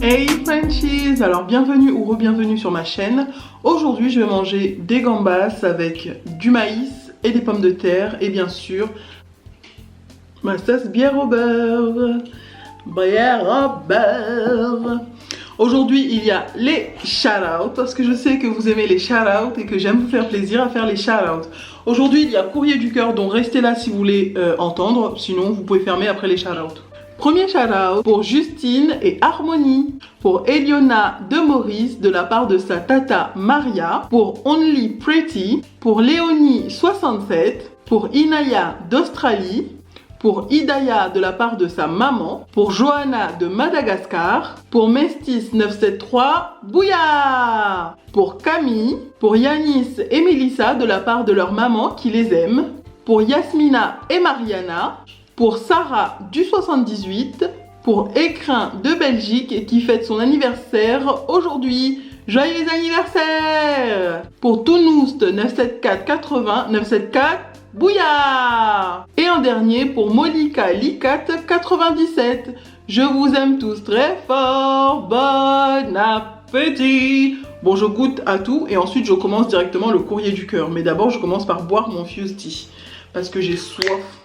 Hey Frenchies, alors bienvenue ou re-bienvenue sur ma chaîne. Aujourd'hui je vais manger des gambas avec du maïs et des pommes de terre et bien sûr ma sauce bière au beurre. Bière au beurre. Aujourd'hui il y a les shout-outs parce que je sais que vous aimez les shout-outs et que j'aime vous faire plaisir à faire les shout-outs. Aujourd'hui il y a courrier du cœur, donc restez là si vous voulez entendre, sinon vous pouvez fermer après les shout-outs. Premier shout-out pour Justine et Harmonie, pour Eliona de Maurice de la part de sa tata Maria, pour Only Pretty, pour Léonie 67, pour Inaya d'Australie, pour Hidaya de la part de sa maman, pour Johanna de Madagascar, pour Mestis 973, Bouya, pour Camille, pour Yanis et Melissa de la part de leur maman qui les aime, pour Yasmina et Mariana, pour Sarah du 78, pour Écrin de Belgique qui fête son anniversaire aujourd'hui. Joyeux anniversaire! Pour Tounoust 97480 974, Bouya! Et en dernier pour Molika Licat 97. Je vous aime tous très fort. Bon appétit! Bon, je goûte à tout et ensuite je commence directement le courrier du cœur. Mais d'abord, je commence par boire mon Fuse Tea parce que j'ai soif.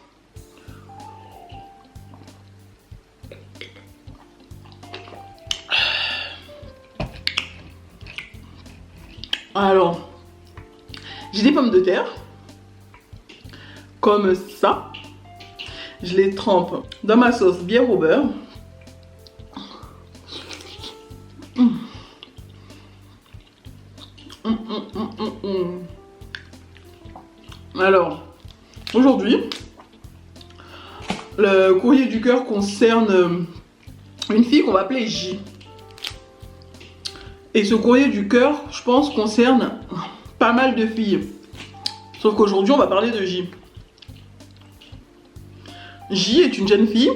Alors, j'ai des pommes de terre, comme ça. Je les trempe dans ma sauce bière au beurre. Alors, aujourd'hui, le courrier du cœur concerne une fille qu'on va appeler J. Et ce courrier du cœur, je pense, concerne pas mal de filles. Sauf qu'aujourd'hui, on va parler de J. J est une jeune fille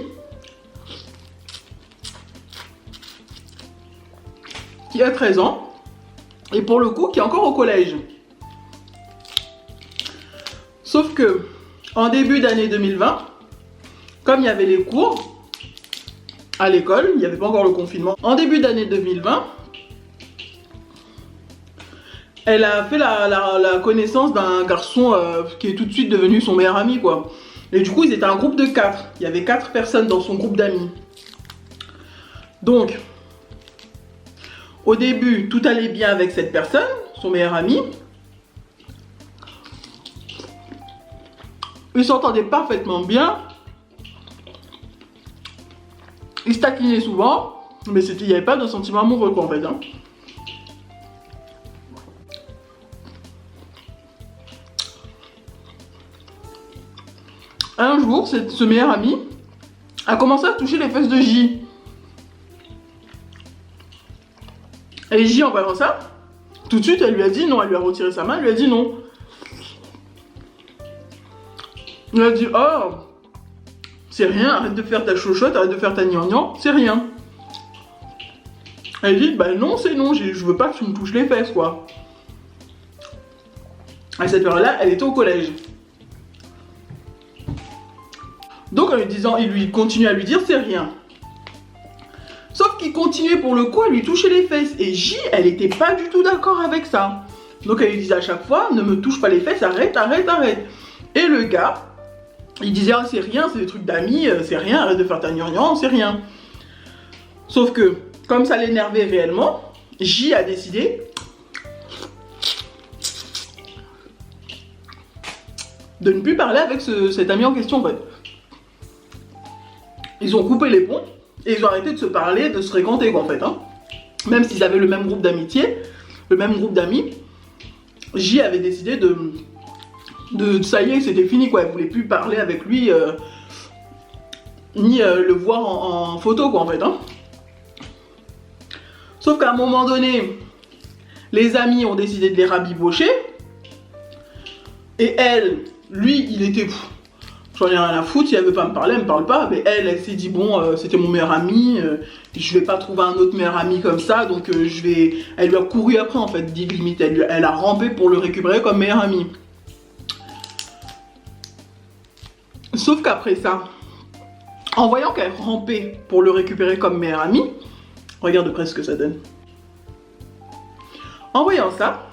qui a 13 ans et pour le coup, qui est encore au collège. Sauf que, en début d'année 2020, comme il y avait les cours à l'école, il n'y avait pas encore le confinement. En début d'année 2020, elle a fait la connaissance d'un garçon qui est tout de suite devenu son meilleur ami, quoi. Et du coup, ils étaient un groupe de 4. Il y avait 4 personnes dans son groupe d'amis. Donc, au début, tout allait bien avec cette personne, son meilleur ami. Ils s'entendaient parfaitement bien. Ils se taquinaient souvent. Mais il n'y avait pas de sentiment amoureux, quoi, en fait, hein. Un jour, ce meilleur ami a commencé à toucher les fesses de J. Et J, en voyant ça, tout de suite, elle lui a dit non. Elle lui a retiré sa main, elle lui a dit non. Elle a dit oh, c'est rien, arrête de faire ta chochotte, arrête de faire ta gnangnan, c'est rien. Elle dit bah non, c'est non, je veux pas que tu me touches les fesses, quoi. À cette heure-là, elle était au collège. Donc en lui disant, il lui continue à lui dire c'est rien. Sauf qu'il continuait pour le coup à lui toucher les fesses. Et J, elle était pas du tout d'accord avec ça. Donc elle lui disait à chaque fois, ne me touche pas les fesses, arrête, arrête, arrête. Et le gars, il disait ah c'est rien, c'est des trucs d'amis, c'est rien, arrête de faire ta gnangnan, c'est rien. Sauf que, comme ça l'énervait réellement, J a décidé de ne plus parler avec cet ami en question, en fait. Ils ont coupé les ponts et ils ont arrêté de se parler, de se fréquenter, quoi, en fait, hein. Même s'ils avaient le même groupe d'amitié, le même groupe d'amis, J avait décidé de ça y est, c'était fini, quoi. Elle voulait plus parler avec lui, ni le voir en photo, quoi, en fait, hein. Sauf qu'à un moment donné, les amis ont décidé de les rabibocher. Et elle, lui, il était... J'en ai rien à foutre, si elle veut pas me parler, elle me parle pas. Mais elle s'est dit bon, c'était mon meilleur ami, je vais pas trouver un autre meilleur ami comme ça, donc je vais... Elle lui a couru après, en fait, dit limite, elle a rampé pour le récupérer comme meilleur ami. Sauf qu'après ça, En voyant qu'elle rampait pour le récupérer comme meilleure amie, regarde de près ce que ça donne. En voyant ça,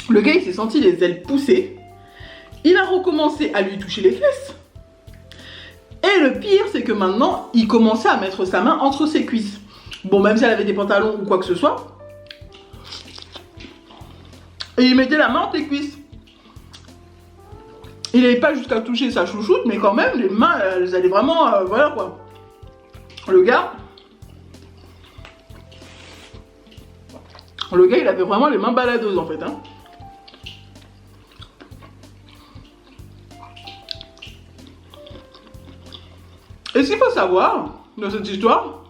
le gars il s'est senti les ailes poussées. Il a recommencé à lui toucher les fesses. Et le pire, c'est que maintenant, il commençait à mettre sa main entre ses cuisses. Bon, même si elle avait des pantalons ou quoi que ce soit. Et il mettait la main entre les cuisses. Il n'avait pas jusqu'à toucher sa chouchoute, mais quand même, les mains, elles allaient vraiment... voilà quoi. Le gars, il avait vraiment les mains baladeuses en fait. Hein. Et ce qu'il faut savoir dans cette histoire,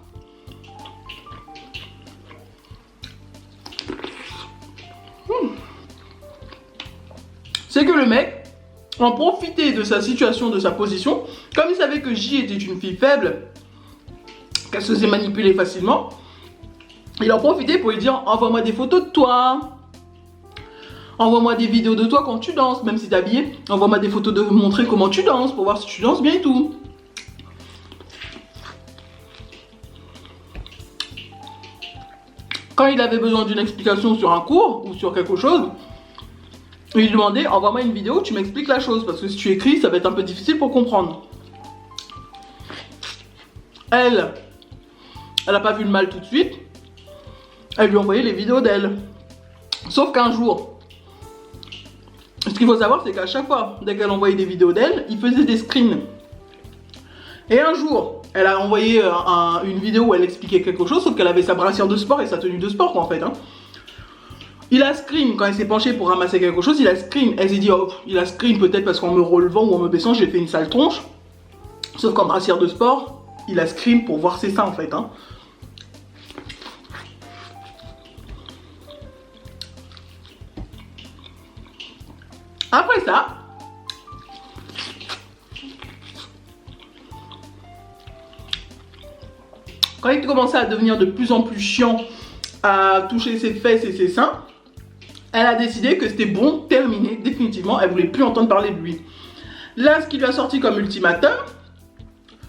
c'est que le mec en profitait de sa situation, de sa position, comme il savait que J était une fille faible, qu'elle se faisait manipuler facilement, il en profitait pour lui dire envoie-moi des photos de toi, envoie-moi des vidéos de toi quand tu danses, même si t'es habillé, envoie-moi des photos de montrer comment tu danses pour voir si tu danses bien et tout. Quand il avait besoin d'une explication sur un cours ou sur quelque chose, il lui demandait envoie-moi une vidéo où tu m'expliques la chose parce que si tu écris ça va être un peu difficile pour comprendre. Elle n'a pas vu le mal tout de suite, elle lui envoyait les vidéos d'elle. Sauf qu'un jour, ce qu'il faut savoir c'est qu'à chaque fois dès qu'elle envoyait des vidéos d'elle, il faisait des screens. Et un jour, elle a envoyé une vidéo où elle expliquait quelque chose, sauf qu'elle avait sa brassière de sport et sa tenue de sport quoi, en fait. Hein. Il a screen quand elle s'est penchée pour ramasser quelque chose, il a screen. Elle s'est dit, oh, il a screen peut-être parce qu'en me relevant ou en me baissant, j'ai fait une sale tronche. Sauf qu'en brassière de sport, il a screen pour voir ses seins en fait. Hein. Après ça, quand il commençait à devenir de plus en plus chiant à toucher ses fesses et ses seins, elle a décidé que c'était bon, terminé, définitivement, elle voulait plus entendre parler de lui. Là, ce qui lui a sorti comme ultimatum,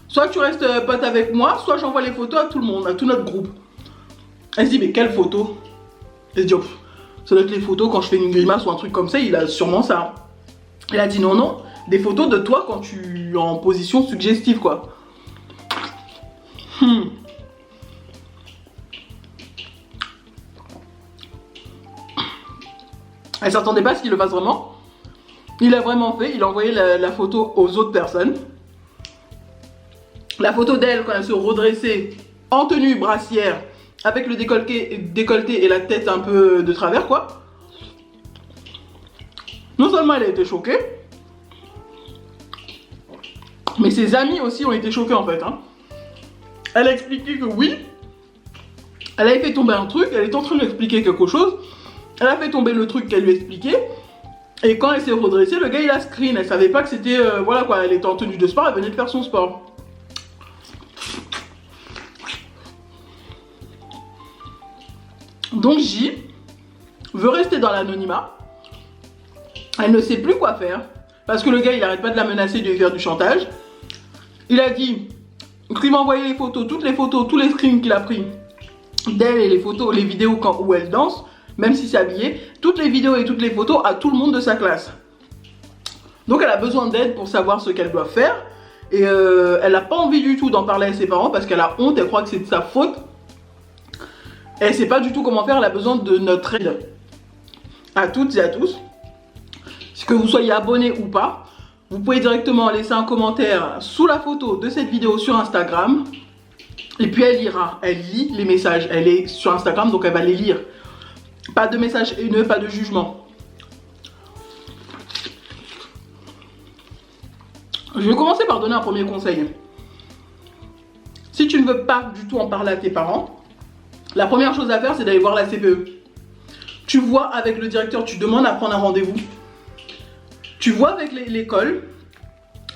soit tu restes pote avec moi, soit j'envoie les photos à tout le monde, à tout notre groupe. Elle se dit, mais quelle photo? Elle se dit, oh, ça doit être les photos quand je fais une grimace ou un truc comme ça, il a sûrement ça. Elle a dit, non, non, des photos de toi quand tu es en position suggestive, quoi. Elle s'attendait pas à ce qu'il le fasse vraiment. Il l'a vraiment fait, il a envoyé la photo aux autres personnes. La photo d'elle quand elle se redressait en tenue brassière, avec le décolleté et la tête un peu de travers quoi. Non seulement elle a été choquée, mais ses amis aussi ont été choqués en fait. Hein. Elle a expliqué que oui, elle avait fait tomber un truc, elle était en train de lui expliquer quelque chose. Elle a fait tomber le truc qu'elle lui expliquait. Et quand elle s'est redressée, le gars il a screen. Elle savait pas que c'était... voilà quoi, elle était en tenue de sport, elle venait de faire son sport. Donc J veut rester dans l'anonymat. Elle ne sait plus quoi faire. Parce que le gars il arrête pas de la menacer, de lui faire du chantage. Il a dit qu'il m'a envoyé les photos, toutes les photos, tous les screens qu'il a pris d'elle et les photos, les vidéos où elle danse. Même si c'est habillé, toutes les vidéos et toutes les photos à tout le monde de sa classe. Donc elle a besoin d'aide pour savoir ce qu'elle doit faire. Et elle n'a pas envie du tout d'en parler à ses parents parce qu'elle a honte, elle croit que c'est de sa faute. Et elle ne sait pas du tout comment faire, elle a besoin de notre aide. À toutes et à tous. Que vous soyez abonné ou pas, vous pouvez directement laisser un commentaire sous la photo de cette vidéo sur Instagram. Et puis elle lira, elle lit les messages. Elle est sur Instagram donc elle va les lire. Pas de message haineux, pas de jugement. Je vais commencer par donner un premier conseil. Si tu ne veux pas du tout en parler à tes parents, la première chose à faire, c'est d'aller voir la CPE. Tu vois avec le directeur, tu demandes à prendre un rendez-vous. Tu vois avec l'école,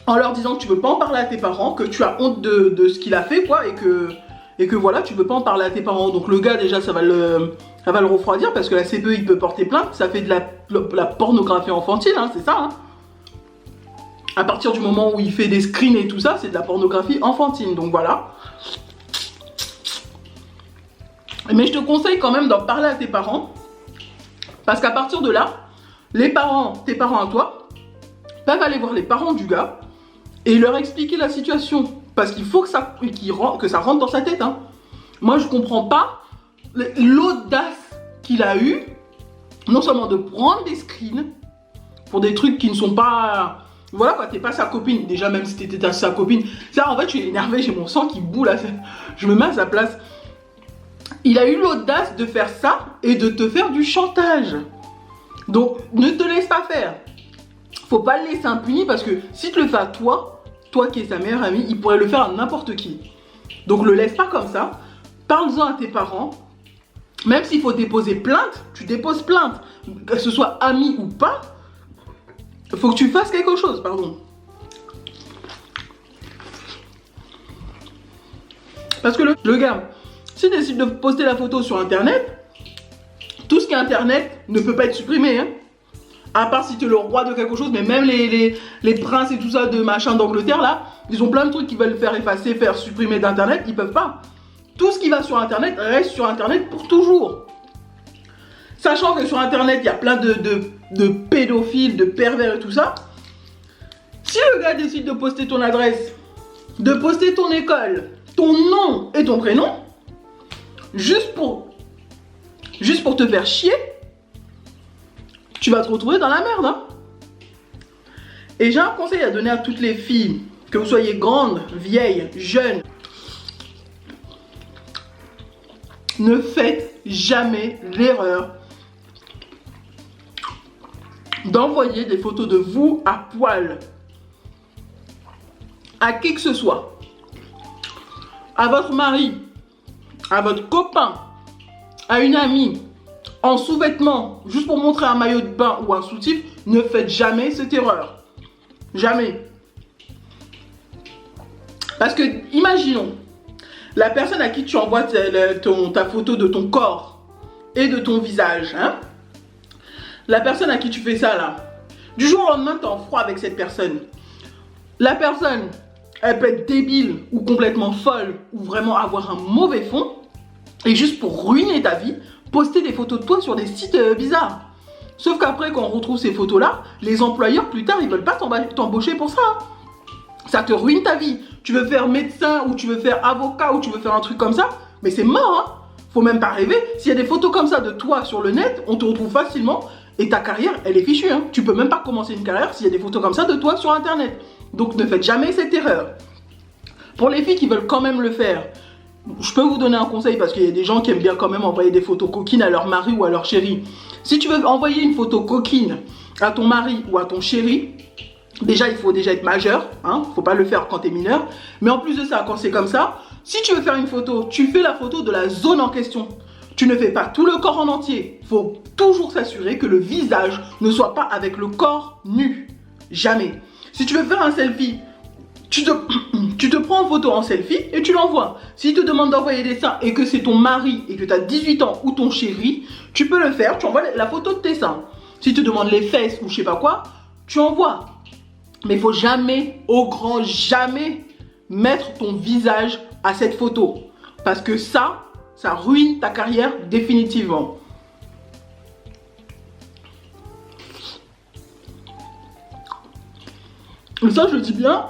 en leur disant que tu ne veux pas en parler à tes parents, que tu as honte de ce qu'il a fait, quoi, et que voilà, tu ne veux pas en parler à tes parents. Donc le gars, déjà, ça va le refroidir parce que la CPE il peut porter plainte, ça fait de la pornographie infantile, hein, c'est ça. Hein. À partir du moment où il fait des screens et tout ça, c'est de la pornographie enfantine. Donc voilà. Mais je te conseille quand même d'en parler à tes parents. Parce qu'à partir de là, les parents, tes parents à toi, peuvent aller voir les parents du gars et leur expliquer la situation. Parce qu'il faut que ça rentre dans sa tête. Hein. Moi, je comprends pas l'audace qu'il a eu, non seulement de prendre des screens pour des trucs qui ne sont pas... Voilà quoi, t'es pas sa copine. Déjà, même si t'étais sa copine. Ça, en fait, je suis énervée, j'ai mon sang qui bout là. Je me mets à sa place. Il a eu l'audace de faire ça et de te faire du chantage. Donc, ne te laisse pas faire. Faut pas le laisser impuni parce que si tu le fais à toi qui es sa meilleure amie, il pourrait le faire à n'importe qui. Donc, le laisse pas comme ça. Parle-en à tes parents. Même s'il faut déposer plainte, tu déposes plainte. Que ce soit ami ou pas. Faut que tu fasses quelque chose, pardon. Parce que le gars, s'il décide de poster la photo sur internet, tout ce qui est internet ne peut pas être supprimé. Hein. À part si tu es le roi de quelque chose, mais même les princes et tout ça de machin d'Angleterre là, ils ont plein de trucs qu'ils veulent faire effacer, faire supprimer d'internet, ils peuvent pas. Tout ce qui va sur internet reste sur internet pour toujours. Sachant que sur internet, il y a plein de pédophiles, de pervers et tout ça. Si le gars décide de poster ton adresse, de poster ton école, ton nom et ton prénom, juste pour te faire chier, tu vas te retrouver dans la merde. Hein. Et j'ai un conseil à donner à toutes les filles, que vous soyez grandes, vieilles, jeunes. Ne faites jamais l'erreur d'envoyer des photos de vous à poil à qui que ce soit, à votre mari, à votre copain, à une amie, en sous-vêtements, juste pour montrer un maillot de bain ou un soutif. Ne faites jamais cette erreur. Jamais. Parce que, imaginons, la personne à qui tu envoies ta photo de ton corps et de ton visage, hein, la personne à qui tu fais ça là, du jour au lendemain, tu es en froid avec cette personne. La personne, elle peut être débile ou complètement folle ou vraiment avoir un mauvais fond. Et juste pour ruiner ta vie, poster des photos de toi sur des sites bizarres. Sauf qu'après, quand on retrouve ces photos-là, les employeurs, plus tard, ils veulent pas t'embaucher pour ça. Hein. Ça te ruine ta vie. Tu veux faire médecin ou tu veux faire avocat ou tu veux faire un truc comme ça, mais c'est mort. Hein. Faut même pas rêver. S'il y a des photos comme ça de toi sur le net, on te retrouve facilement. Et ta carrière, elle est fichue. Hein. Tu peux même pas commencer une carrière s'il y a des photos comme ça de toi sur internet. Donc ne faites jamais cette erreur. Pour les filles qui veulent quand même le faire, je peux vous donner un conseil parce qu'il y a des gens qui aiment bien quand même envoyer des photos coquines à leur mari ou à leur chéri. Si tu veux envoyer une photo coquine à ton mari ou à ton chéri, déjà il faut déjà être majeur, hein, faut pas le faire quand tu es mineur. Mais en plus de ça, quand c'est comme ça, si tu veux faire une photo, tu fais la photo de la zone en question. Tu ne fais pas tout le corps en entier. Il faut toujours s'assurer que le visage ne soit pas avec le corps nu. Jamais. Si tu veux faire un selfie, tu te prends en photo en selfie et tu l'envoies. S'il te demande d'envoyer des seins et que c'est ton mari et que tu as 18 ans ou ton chéri, tu peux le faire, tu envoies la photo de tes seins. S'il te demande les fesses ou je sais pas quoi, tu envoies. Mais il faut jamais, au grand jamais, mettre ton visage à cette photo. Parce que ça ruine ta carrière définitivement. Et ça, je dis bien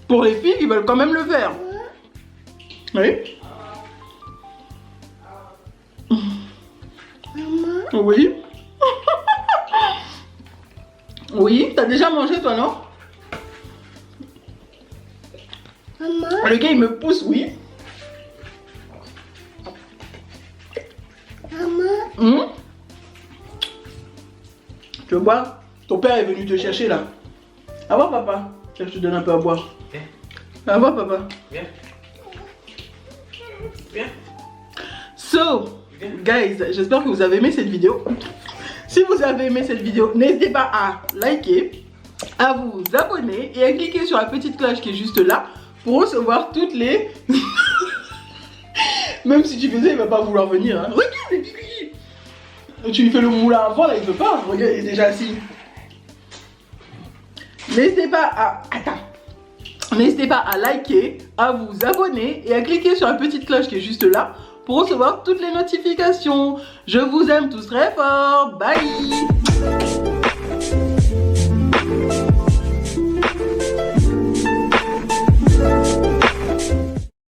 pour les filles qui veulent quand même le faire. Oui. Oui. Oui, t'as déjà mangé toi, non? Maman. Le gars il me pousse, oui. Maman. Tu veux boire? Ton père est venu te chercher là. À voir papa. Je te donne un peu à boire. Viens. À voir papa. Viens. Viens. So, guys, j'espère que vous avez aimé cette vidéo. Si vous avez aimé cette vidéo, n'hésitez pas à liker, à vous abonner et à cliquer sur la petite cloche qui est juste là pour recevoir toutes les... Même si tu faisais, il va pas vouloir venir. Hein. Regarde, tu lui fais le moulin avant, là, il veut pas. Regarde, il est déjà assis. N'hésitez pas à... N'hésitez pas à liker, à vous abonner et à cliquer sur la petite cloche qui est juste là pour recevoir toutes les notifications. Je vous aime tous très fort. Bye!